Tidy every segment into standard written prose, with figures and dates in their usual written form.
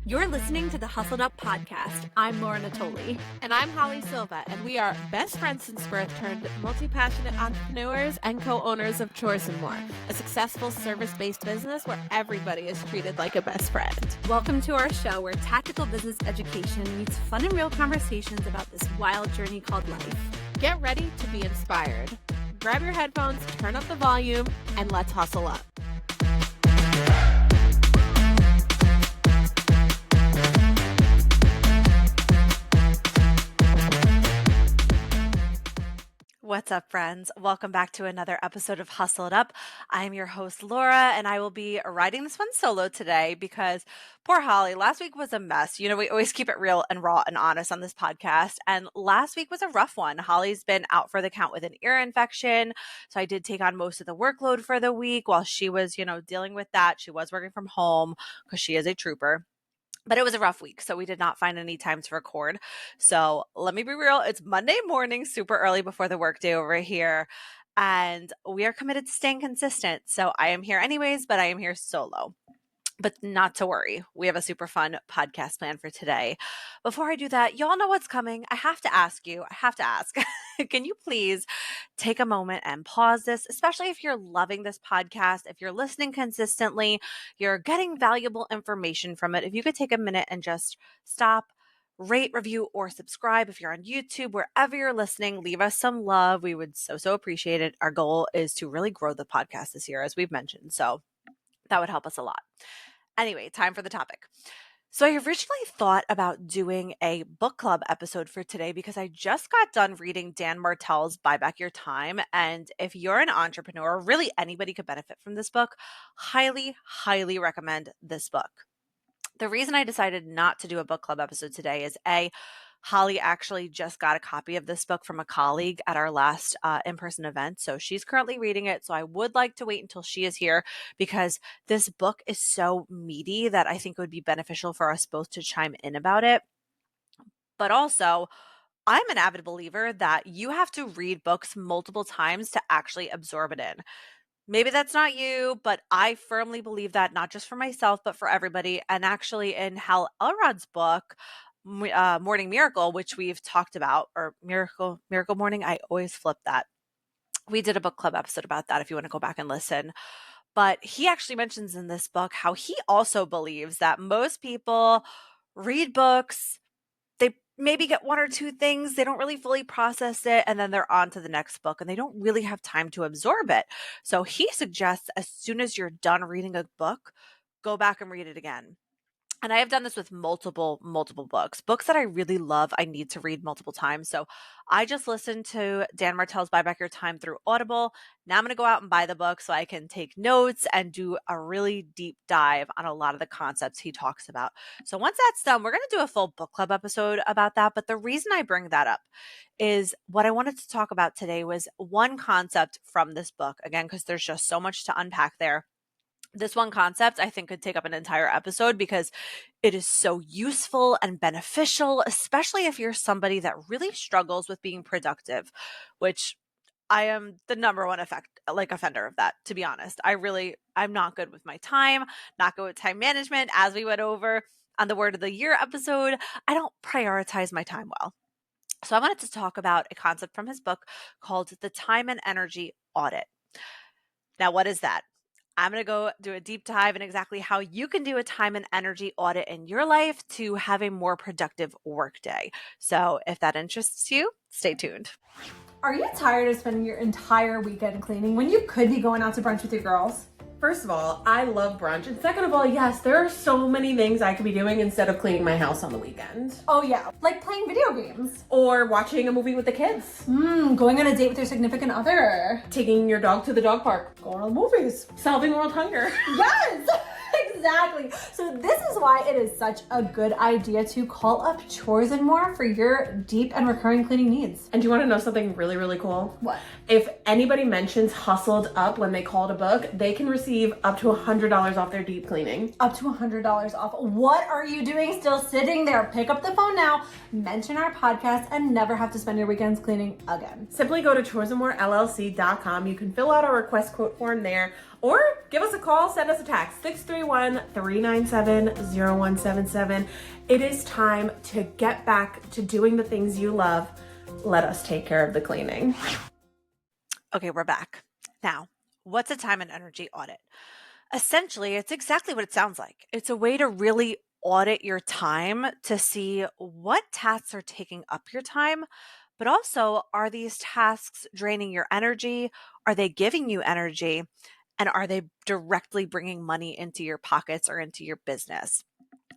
You're listening to the Hustled Up podcast. I'm Laura Natoli. And I'm Holly Silva, and we are best friends since birth turned multi-passionate entrepreneurs and co-owners of Chores and More, a successful service-based business where everybody is treated like a best friend. Welcome to our show where tactical business education meets fun and real conversations about this wild journey called life. Get ready to be inspired. Grab your headphones, turn up the volume, and let's hustle up. What's up, friends? Welcome back to another episode of Hustle It Up. I'm your host, Laura, and I will be riding this one solo today because poor Holly, last week was a mess. You know, we always keep it real and raw and honest on this podcast, and last week was a rough one. Holly's been out for the count with an ear infection, so I did take on most of the workload for the week while she was, dealing with that. She was working from home because she is a trooper. But it was a rough week, so we did not find any time to record. So let me be real. It's Monday morning, super early before the workday over here, and we are committed to staying consistent. So I am here anyways, but I am here solo. But not to worry. We have a super fun podcast plan for today. Before I do that, y'all know what's coming. I have to ask. Can you please take a moment and pause this, especially if you're loving this podcast, if you're listening consistently, you're getting valuable information from it. If you could take a minute and just stop, rate, review, or subscribe. If you're on YouTube, wherever you're listening, leave us some love. We would so appreciate it. Our goal is to really grow the podcast this year, as we've mentioned. So that would help us a lot. Anyway, time for the topic. So I originally thought about doing a book club episode for today because I just got done reading Dan Martell's Buy Back Your Time. And if you're an entrepreneur, really anybody could benefit from this book. Highly, highly recommend this book. The reason I decided not to do a book club episode today is Holly actually just got a copy of this book from a colleague at our last in-person event. So she's currently reading it. So I would like to wait until she is here because this book is so meaty that I think it would be beneficial for us both to chime in about it. But also, I'm an avid believer that you have to read books multiple times to actually absorb it in. Maybe that's not you, but I firmly believe that, not just for myself, but for everybody. And actually in Hal Elrod's book, Morning Miracle, which we've talked about, or Miracle Morning. I always flip that. We did a book club episode about that if you want to go back and listen. But he actually mentions in this book how he also believes that most people read books, they maybe get one or two things, they don't really fully process it, and then they're on to the next book, and they don't really have time to absorb it. So he suggests as soon as you're done reading a book, go back and read it again. And I have done this with multiple books that I really love. I need to read multiple times. So I just listened to Dan Martell's Buy Back Your Time through Audible. Now I'm going to go out and buy the book so I can take notes and do a really deep dive on a lot of the concepts he talks about. So once that's done, we're going to do a full book club episode about that. But the reason I bring that up is what I wanted to talk about today was one concept from this book. Again, because there's just so much to unpack there. This one concept I think could take up an entire episode because it is so useful and beneficial, especially if you're somebody that really struggles with being productive, which I am the number one offender of that, to be honest. I'm not good with my time, not good with time management. As we went over on the Word of the Year episode, I don't prioritize my time well. So I wanted to talk about a concept from his book called the Time and Energy Audit. Now, what is that? I'm going to go do a deep dive in exactly how you can do a time and energy audit in your life to have a more productive workday. So if that interests you, stay tuned. Are you tired of spending your entire weekend cleaning when you could be going out to brunch with your girls? First of all, I love brunch. And second of all, yes, there are so many things I could be doing instead of cleaning my house on the weekend. Oh yeah, like playing video games. Or watching a movie with the kids. Going on a date with your significant other. Taking your dog to the dog park. Going to the movies. Solving world hunger. Yes! Exactly. So this is why it is such a good idea to call up Chores and More for your deep and recurring cleaning needs. And do you want to know something really, really cool? What? If anybody mentions Hustled Up when they call to book, they can receive up to $100 off their deep cleaning. Up to $100 off. What are you doing still sitting there? Pick up the phone now, mention our podcast, and never have to spend your weekends cleaning again. Simply go to choresandmorellc.com. You can fill out a request quote form there. Or give us a call, send us a text, 631-397-0177. It is time to get back to doing the things you love. Let us take care of the cleaning. Okay, we're back. Now, what's a time and energy audit? Essentially, it's exactly what it sounds like. It's a way to really audit your time to see what tasks are taking up your time, but also are these tasks draining your energy? Are they giving you energy? And are they directly bringing money into your pockets or into your business?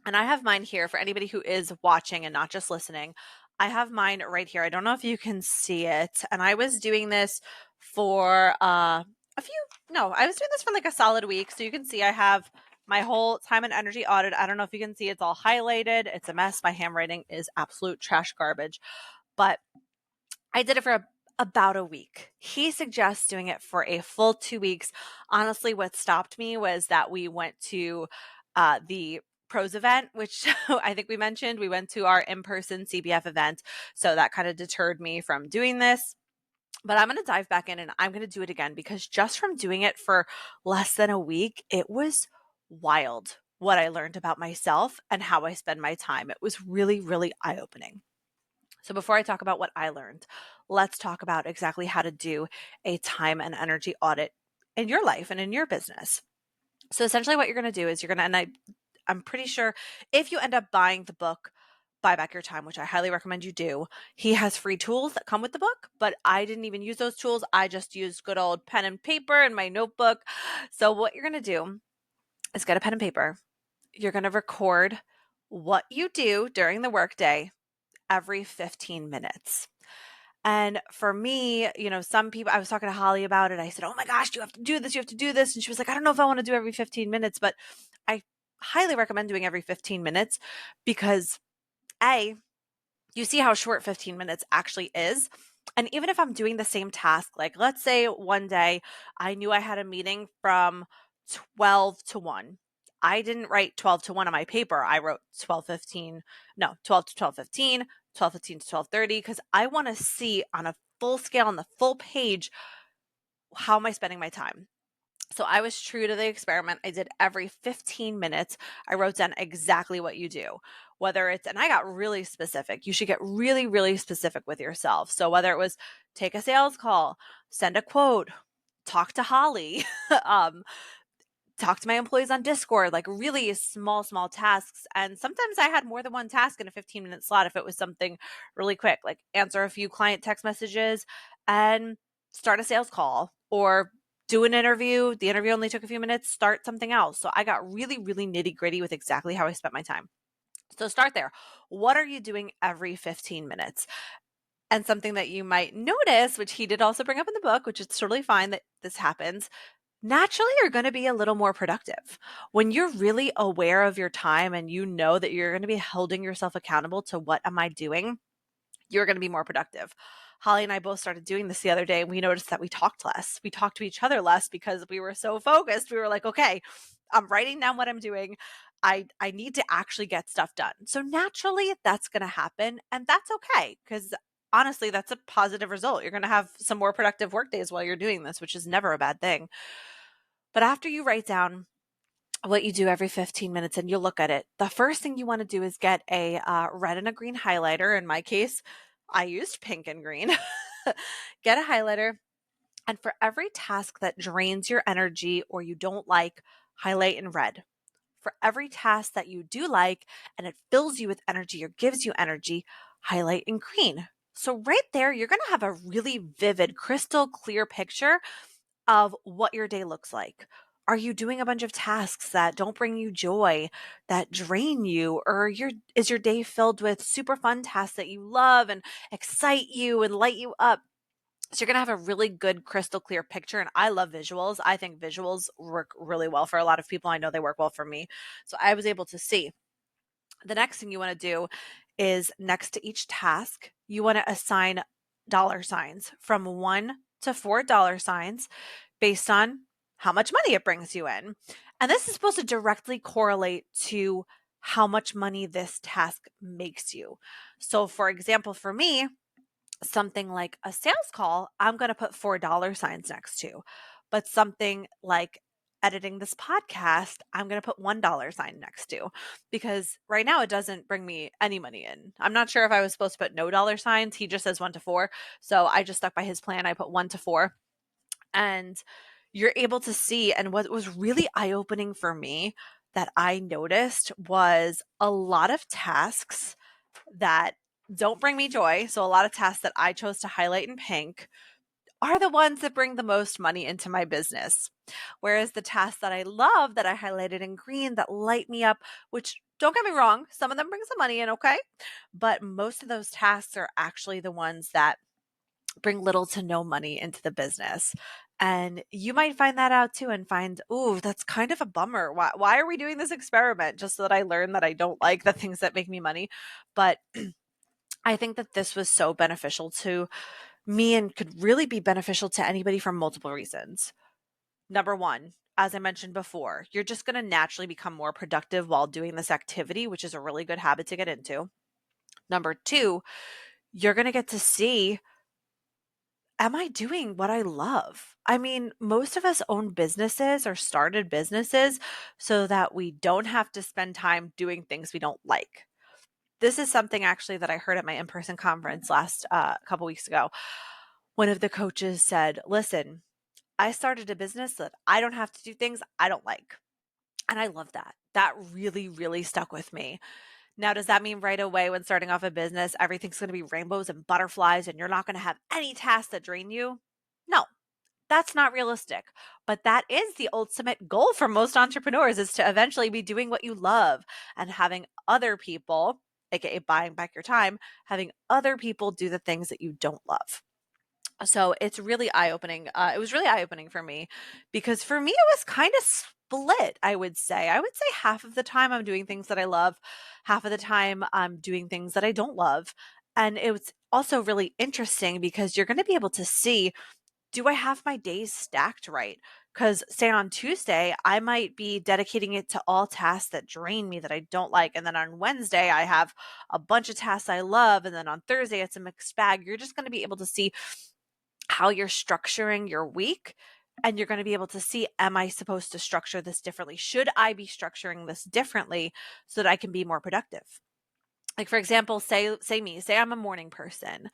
And I have mine here for anybody who is watching and not just listening. I have mine right here. I don't know if you can see it. And I was doing this for I was doing this for like a solid week. So you can see I have my whole time and energy audit. I don't know if you can see it's all highlighted. It's a mess. My handwriting is absolute trash garbage. But I did it for about a week. He suggests doing it for a full 2 weeks. Honestly, what stopped me was that we went to the pros event, which I think we mentioned. We went to our in-person CBF event. So that kind of deterred me from doing this. But I'm going to dive back in and I'm going to do it again because just from doing it for less than a week, it was wild what I learned about myself and how I spend my time. It was really, really eye-opening. So before I talk about what I learned, let's talk about exactly how to do a time and energy audit in your life and in your business. So essentially what you're going to do is I'm pretty sure if you end up buying the book, Buy Back Your Time, which I highly recommend you do, he has free tools that come with the book, but I didn't even use those tools. I just used good old pen and paper and my notebook. So what you're going to do is get a pen and paper. You're going to record what you do during the workday every 15 minutes. And for me, some people, I was talking to Holly about it. I said, oh my gosh, you have to do this. You have to do this. And she was like, I don't know if I want to do every 15 minutes, but I highly recommend doing every 15 minutes because you see how short 15 minutes actually is. And even if I'm doing the same task, like let's say one day I knew I had a meeting from 12 to 1. I didn't write 12 to 1 on my paper. I wrote 12 to 12:15, 12:15 to 12:30 because I want to see on a full scale on the full page how am I spending my time. So I was true to the experiment. I did every 15 minutes. I wrote down exactly what you do, and I got really specific. You should get really, really specific with yourself. So whether it was take a sales call, send a quote, talk to Holly, um, talk to my employees on Discord, like really small, small tasks. And sometimes I had more than one task in a 15-minute slot if it was something really quick, like answer a few client text messages and start a sales call or do an interview. The interview only took a few minutes, start something else. So I got really, really nitty gritty with exactly how I spent my time. So start there. What are you doing every 15 minutes? And something that you might notice, which he did also bring up in the book, which is totally fine that this happens, naturally you're going to be a little more productive. When you're really aware of your time and you know that you're going to be holding yourself accountable to what am I doing, you're going to be more productive. Holly and I both started doing this the other day and we noticed that we talked less. We talked to each other less because we were so focused. We were like, okay, I'm writing down what I'm doing. I need to actually get stuff done. So naturally that's going to happen and that's okay because honestly, that's a positive result. You're going to have some more productive work days while you're doing this, which is never a bad thing. But after you write down what you do every 15 minutes and you look at it, the first thing you want to do is get a red and a green highlighter. In my case, I used pink and green. Get a highlighter. And for every task that drains your energy or you don't like, highlight in red. For every task that you do like and it fills you with energy or gives you energy, highlight in green. So right there, you're going to have a really vivid, crystal clear picture of what your day looks like. Are you doing a bunch of tasks that don't bring you joy, that drain you, or is your day filled with super fun tasks that you love and excite you and light you up? So you're going to have a really good crystal clear picture. And I love visuals. I think visuals work really well for a lot of people. I know they work well for me. So I was able to see. The next thing you want to do is next to each task, you want to assign dollar signs from $1 to $4 based on how much money it brings you in. And this is supposed to directly correlate to how much money this task makes you. So for example, for me, something like a sales call, I'm going to put $4 signs next to. But something like editing this podcast, I'm going to put $1 next to, because right now it doesn't bring me any money in. I'm not sure if I was supposed to put no dollar signs. He just says 1 to 4. So I just stuck by his plan. I put 1 to 4, and you're able to see. And what was really eye-opening for me that I noticed was a lot of tasks that don't bring me joy. So a lot of tasks that I chose to highlight in pink are the ones that bring the most money into my business. Whereas the tasks that I love, that I highlighted in green, that light me up, which, don't get me wrong, some of them bring some money in, okay? But most of those tasks are actually the ones that bring little to no money into the business. And you might find that out too and find, ooh, that's kind of a bummer. Why are we doing this experiment? Just so that I learn that I don't like the things that make me money. But I think that this was so beneficial to me and could really be beneficial to anybody for multiple reasons. Number one, as I mentioned before, you're just going to naturally become more productive while doing this activity, which is a really good habit to get into. Number two, you're going to get to see, am I doing what I love? I mean, most of us own businesses or started businesses so that we don't have to spend time doing things we don't like. This is something actually that I heard at my in-person conference last couple weeks ago. One of the coaches said, listen, I started a business so that I don't have to do things I don't like. And I love that. That really, really stuck with me. Now, does that mean right away when starting off a business, everything's going to be rainbows and butterflies and you're not going to have any tasks that drain you? No, that's not realistic. But that is the ultimate goal for most entrepreneurs, is to eventually be doing what you love and having other people, aka buying back your time, having other people do the things that you don't love. So it's really eye-opening. It was really eye-opening for me, because for me, it was kind of split, I would say. I would say half of the time I'm doing things that I love, half of the time I'm doing things that I don't love. And it was also really interesting because you're going to be able to see, do I have my days stacked right? Because say on Tuesday, I might be dedicating it to all tasks that drain me, that I don't like. And then on Wednesday, I have a bunch of tasks I love. And then on Thursday, it's a mixed bag. You're just going to be able to see how you're structuring your week, and you're going to be able to see, am I supposed to structure this differently? Should I be structuring this differently so that I can be more productive? Like, for example, say I'm a morning person,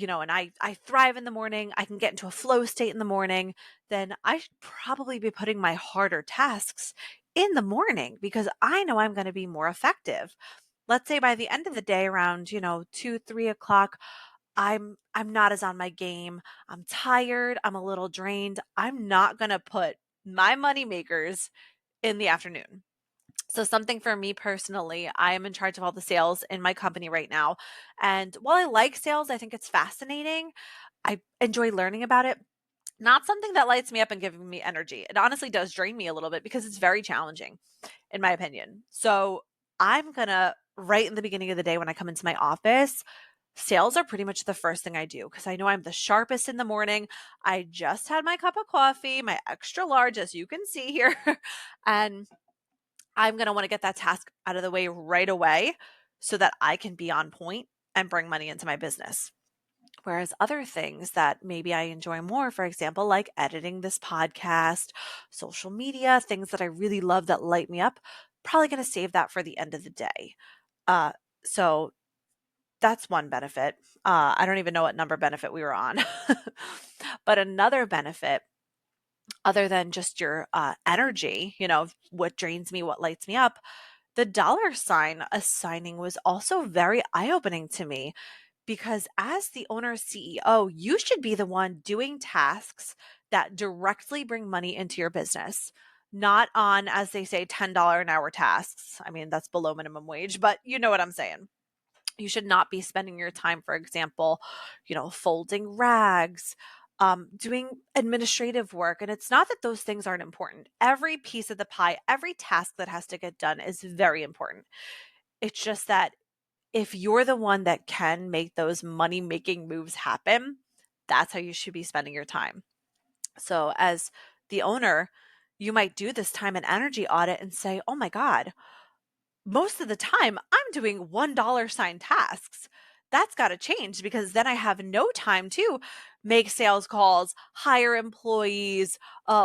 and I thrive in the morning. I can get into a flow state in the morning. Then I should probably be putting my harder tasks in the morning, because I know I'm going to be more effective. Let's say by the end of the day, around 2-3 o'clock, I'm not as on my game. I'm tired. I'm a little drained. I'm not going to put my money makers in the afternoon. So something for me personally, I am in charge of all the sales in my company right now. And while I like sales, I think it's fascinating. I enjoy learning about it. Not something that lights me up and giving me energy. It honestly does drain me a little bit because it's very challenging, in my opinion. So I'm going to, right in the beginning of the day when I come into my office, sales are pretty much the first thing I do, because I know I'm the sharpest in the morning. I just had my cup of coffee, my extra large, as you can see here. And I'm going to want to get that task out of the way right away so that I can be on point and bring money into my business. Whereas other things that maybe I enjoy more, for example, like editing this podcast, social media, things that I really love that light me up, probably going to save that for the end of the day. So that's one benefit. I don't even know what number benefit we were on. But another benefit, other than just your energy, what drains me, what lights me up, the dollar sign assigning was also very eye opening to me, because as the owner CEO, you should be the one doing tasks that directly bring money into your business. Not on, as they say, $10 an hour tasks. I mean, that's below minimum wage, but you know what I'm saying. You should not be spending your time, for example, folding rags, doing administrative work. And it's not that those things aren't important. Every piece of the pie, every task that has to get done is very important. It's just that if you're the one that can make those money making moves happen, that's how you should be spending your time. So as the owner, you might do this time and energy audit and say, oh my God, most of the time I'm doing $1 sign tasks. that's got to change, because then I have no time to make sales calls, hire employees,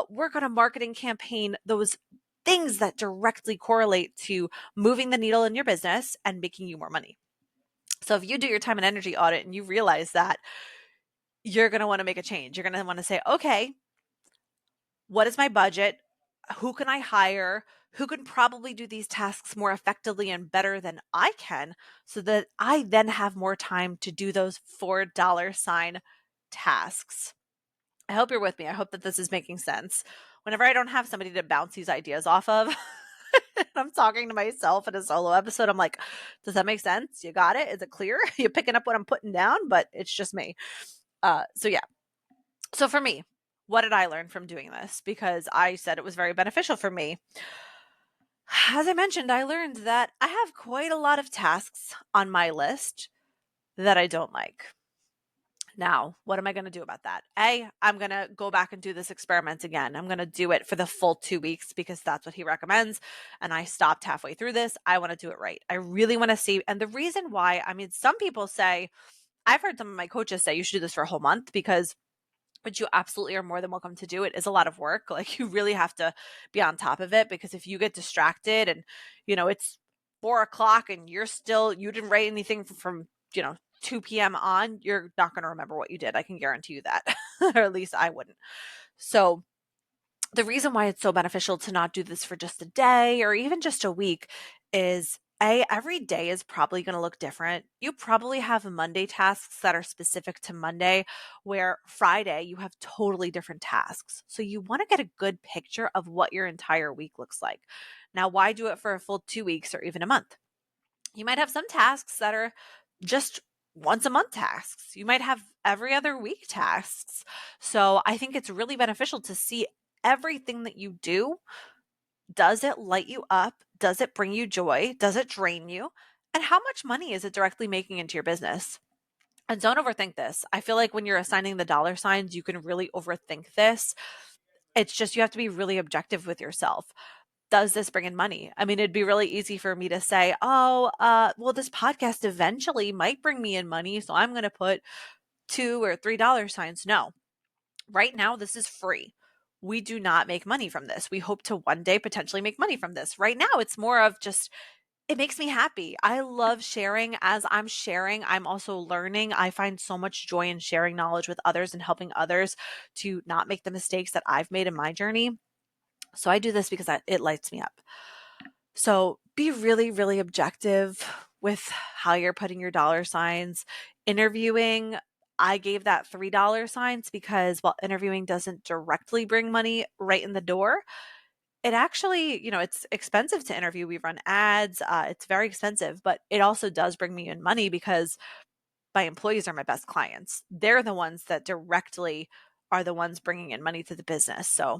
work on a marketing campaign, those things that directly correlate to moving the needle in your business and making you more money. So if you do your time and energy audit and you realize that, you're going to want to make a change. You're going to want to say, okay, what is my budget? Who can I hire? Who can probably do these tasks more effectively and better than I can, so that I then have more time to do those $4 tasks? I hope you're with me. I hope that this is making sense. Whenever I don't have somebody to bounce these ideas off of, and I'm talking to myself in a solo episode, I'm like, does that make sense? You got it? Is it clear? You picking up what I'm putting down? But it's just me. So yeah. So for me, what did I learn from doing this? Because I said it was very beneficial for me. As I mentioned, I learned that I have quite a lot of tasks on my list that I don't like. Now, what am I going to do about that? I'm going to go back and do this experiment again. I'm going to do it for the full 2 weeks because that's what he recommends. And I stopped halfway through this. I want to do it right. I really want to see. And the reason why, I mean, some people say, I've heard some of my coaches say you should do this for a whole month, because which you absolutely are more than welcome to do. It is a lot of work. Like, you really have to be on top of it, because if you get distracted and, it's 4 o'clock and you didn't write anything from 2 p.m. on, you're not going to remember what you did. I can guarantee you that, or at least I wouldn't. So the reason why it's so beneficial to not do this for just a day or even just a week is, every day is probably going to look different. You probably have Monday tasks that are specific to Monday, where Friday you have totally different tasks. So you want to get a good picture of what your entire week looks like. Now, why do it for a full 2 weeks or even a month? You might have some tasks that are just once a month tasks. You might have every other week tasks. So I think it's really beneficial to see everything that you do. Does it light you up? Does it bring you joy? Does it drain you? And how much money is it directly making into your business? And don't overthink this. I feel like when you're assigning the dollar signs, you can really overthink this. It's just, you have to be really objective with yourself. Does this bring in money? I mean, it'd be really easy for me to say, oh, well, this podcast eventually might bring me in money, so I'm going to put $2 or $3 signs. No, right now, this is free. We do not make money from this. We hope to one day potentially make money from this. Right now, it's more of just, it makes me happy. I love sharing. As I'm sharing, I'm also learning. I find so much joy in sharing knowledge with others and helping others to not make the mistakes that I've made in my journey. So I do this because it lights me up. So be really, really objective with how you're putting your dollar signs. Interviewing, I gave that $3 signs because while interviewing doesn't directly bring money right in the door, it actually, it's expensive to interview. We run ads. It's very expensive, but it also does bring me in money because my employees are my best clients. They're the ones that directly are the ones bringing in money to the business. So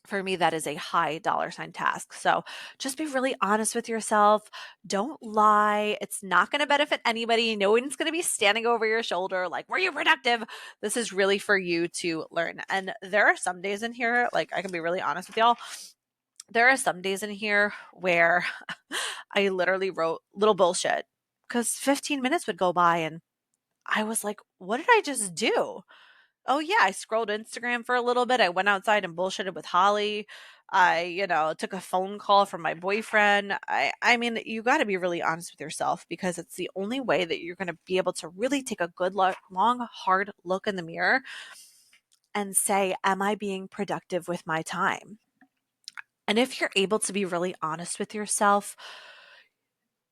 for me, that is a high dollar sign task. So just be really honest with yourself. Don't lie. It's not going to benefit anybody. No one's going to be standing over your shoulder like, were you productive? This is really for you to learn. And there are some days in here, like, I can be really honest with y'all. There are some days in here where I literally wrote little bullshit because 15 minutes would go by and I was like, what did I just do? Oh yeah, I scrolled Instagram for a little bit. I went outside and bullshitted with Holly. I, took a phone call from my boyfriend. I mean, you got to be really honest with yourself, because it's the only way that you're going to be able to really take a good long, hard look in the mirror and say, am I being productive with my time? And if you're able to be really honest with yourself,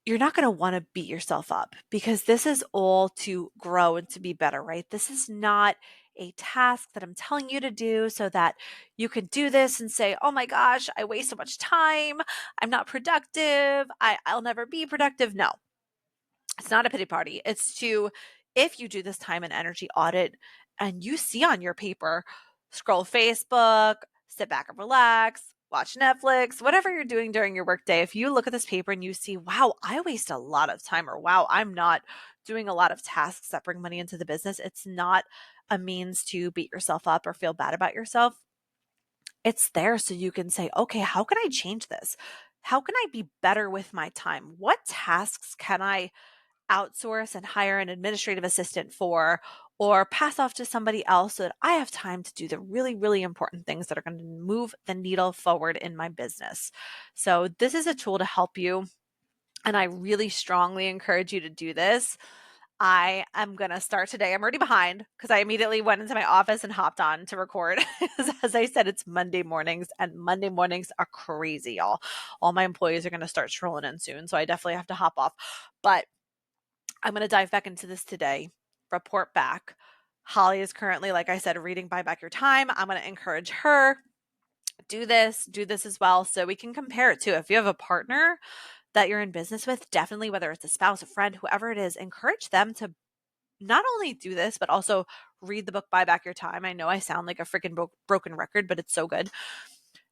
you're not going to want to beat yourself up, because this is all to grow and to be better, right? This is not a task that I'm telling you to do so that you can do this and say, oh my gosh, I waste so much time. I'm not productive. I'll never be productive. No, it's not a pity party. It's to, if you do this time and energy audit and you see on your paper, scroll Facebook, sit back and relax, watch Netflix, whatever you're doing during your workday. If you look at this paper and you see, wow, I waste a lot of time, or wow, I'm not doing a lot of tasks that bring money into the business, it's not a means to beat yourself up or feel bad about yourself. It's there so you can say, okay, how can I change this? How can I be better with my time? What tasks can I outsource and hire an administrative assistant for, or pass off to somebody else so that I have time to do the really, really important things that are going to move the needle forward in my business. So this is a tool to help you. And I really strongly encourage you to do this. I am going to start today. I'm already behind because I immediately went into my office and hopped on to record. As I said, it's Monday mornings, and Monday mornings are crazy, y'all. All my employees are going to start strolling in soon. So I definitely have to hop off. But I'm going to dive back into this today, report back. Holly is currently, like I said, reading Buy Back Your Time. I'm going to encourage her, do this as well, so we can compare it too. If you have a partner that you're in business with, definitely, whether it's a spouse, a friend, whoever it is, encourage them to not only do this, but also read the book Buy Back Your Time. I know I sound like a freaking broken record, but it's so good.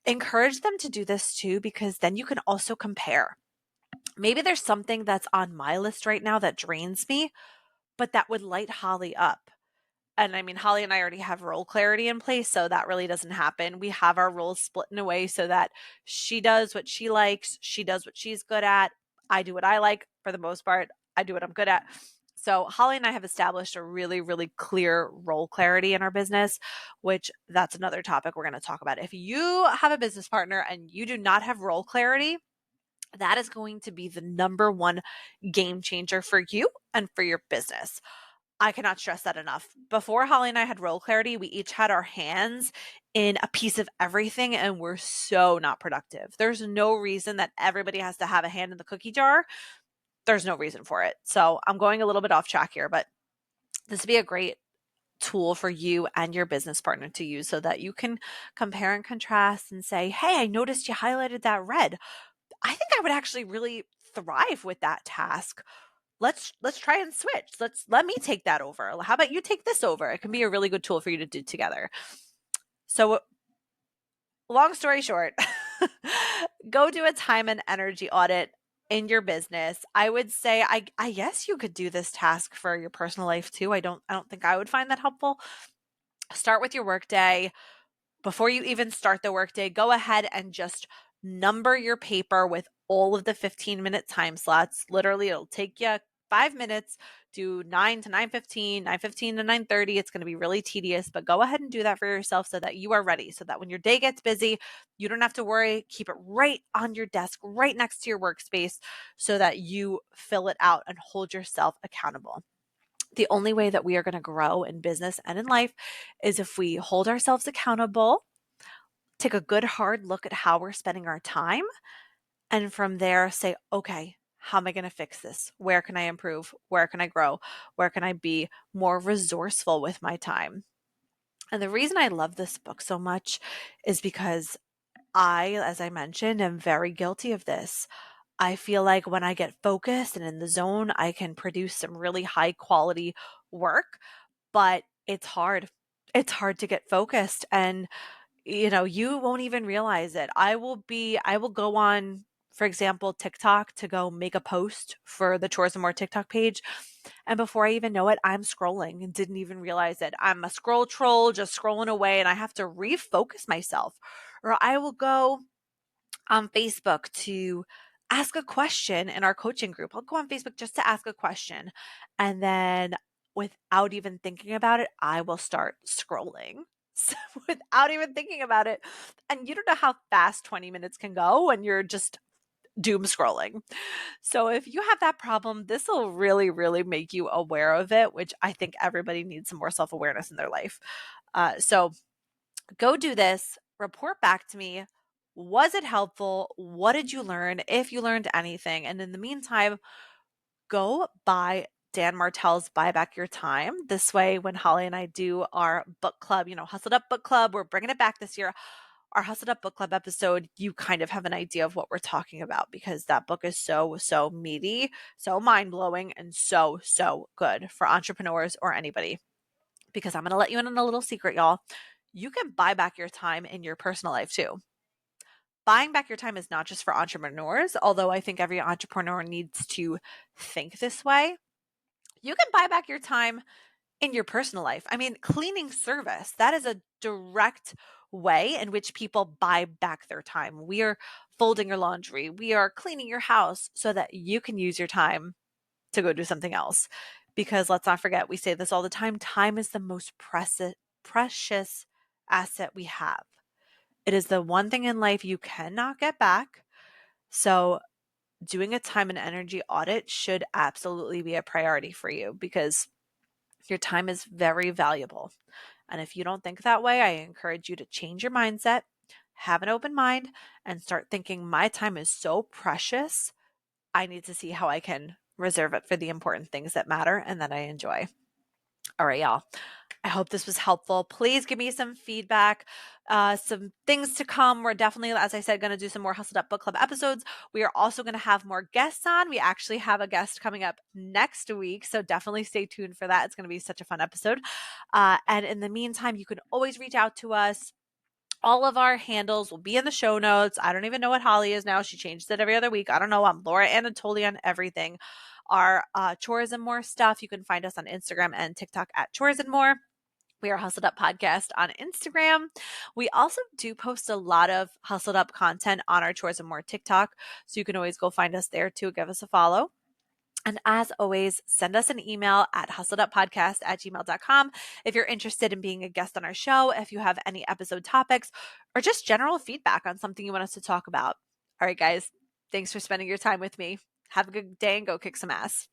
Encourage them to do this too, because then you can also compare. Maybe there's something that's on my list right now that drains me, but that would light Holly up. And I mean, Holly and I already have role clarity in place, so that really doesn't happen. We have our roles split in a way so that she does what she likes, she does what she's good at, I do what I like for the most part, I do what I'm good at. So Holly and I have established a really, really clear role clarity in our business, which that's another topic we're going to talk about. If you have a business partner and you do not have role clarity, that is going to be the number one game changer for you and for your business. I cannot stress that enough. Before Holly and I had role clarity, we each had our hands in a piece of everything and we're so not productive. There's no reason that everybody has to have a hand in the cookie jar. There's no reason for it. So I'm going a little bit off track here, but this would be a great tool for you and your business partner to use so that you can compare and contrast and say, hey, I noticed you highlighted that red. I think I would actually really thrive with that task. Let's try and switch. Let me take that over. How about you take this over? It can be a really good tool for you to do together. So long story short, go do a time and energy audit in your business. I would say I guess you could do this task for your personal life too. I don't think I would find that helpful. Start with your workday. Before you even start the workday, go ahead and just number your paper with all of the 15-minute time slots. Literally, it'll take you 5 minutes, do 9 to 9:15, 9:15 to 9:30. It's going to be really tedious, but go ahead and do that for yourself so that you are ready, so that when your day gets busy, you don't have to worry. Keep it right on your desk, right next to your workspace, so that you fill it out and hold yourself accountable. The only way that we are going to grow in business and in life is if we hold ourselves accountable, take a good hard look at how we're spending our time, and from there say, okay, how am I going to fix this? Where can I improve? Where can I grow? Where can I be more resourceful with my time? And the reason I love this book so much is because I, as I mentioned, am very guilty of this. I feel like when I get focused and in the zone, I can produce some really high quality work, but it's hard. It's hard to get focused, and you won't even realize it. I will go on, for example, TikTok to go make a post for the Chores and More TikTok page. And before I even know it, I'm scrolling and didn't even realize it. I'm a scroll troll, just scrolling away, and I have to refocus myself. Or I will go on Facebook to ask a question in our coaching group. I'll go on Facebook just to ask a question. And then without even thinking about it, I will start scrolling. So without even thinking about it. And you don't know how fast 20 minutes can go when you're just doom scrolling. So if you have that problem, this will really, really make you aware of it, which I think everybody needs some more self-awareness in their life. So go do this, report back to me. Was it helpful? What did you learn? If you learned anything. And in the meantime, go buy Dan Martell's Buy Back Your Time. This way, when Holly and I do our book club, Hustled Up Book Club, we're bringing it back this year. Our Hustled Up Book Club episode, you kind of have an idea of what we're talking about, because that book is so, so meaty, so mind-blowing, and so, so good for entrepreneurs or anybody. Because I'm going to let you in on a little secret, y'all. You can buy back your time in your personal life too. Buying back your time is not just for entrepreneurs, although I think every entrepreneur needs to think this way. You can buy back your time in your personal life. I mean, cleaning service, that is a direct way in which people buy back their time. We are folding your laundry, we are cleaning your house so that you can use your time to go do something else. Because let's not forget, we say this all the time, time is the most precious asset we have. It is the one thing in life you cannot get back. So doing a time and energy audit should absolutely be a priority for you because your time is very valuable. And if you don't think that way, I encourage you to change your mindset, have an open mind, and start thinking my time is so precious. I need to see how I can reserve it for the important things that matter and that I enjoy. All right, y'all. I hope this was helpful. Please give me some feedback, some things to come. We're definitely, as I said, going to do some more Hustled Up Book Club episodes. We are also going to have more guests on. We actually have a guest coming up next week, so definitely stay tuned for that. It's going to be such a fun episode. And in the meantime, you can always reach out to us. All of our handles will be in the show notes. I don't even know what Holly is now. She changes it every other week. I don't know. I'm Laura Anatoli on everything. Our Chores and More stuff, you can find us on Instagram and TikTok at Chores and More. We are Hustled Up Podcast on Instagram. We also do post a lot of Hustled Up content on our Chores and More TikTok. So you can always go find us there too. Give us a follow. And as always, send us an email at hustleduppodcast@gmail.com if you're interested in being a guest on our show, if you have any episode topics, or just general feedback on something you want us to talk about. All right, guys, thanks for spending your time with me. Have a good day and go kick some ass.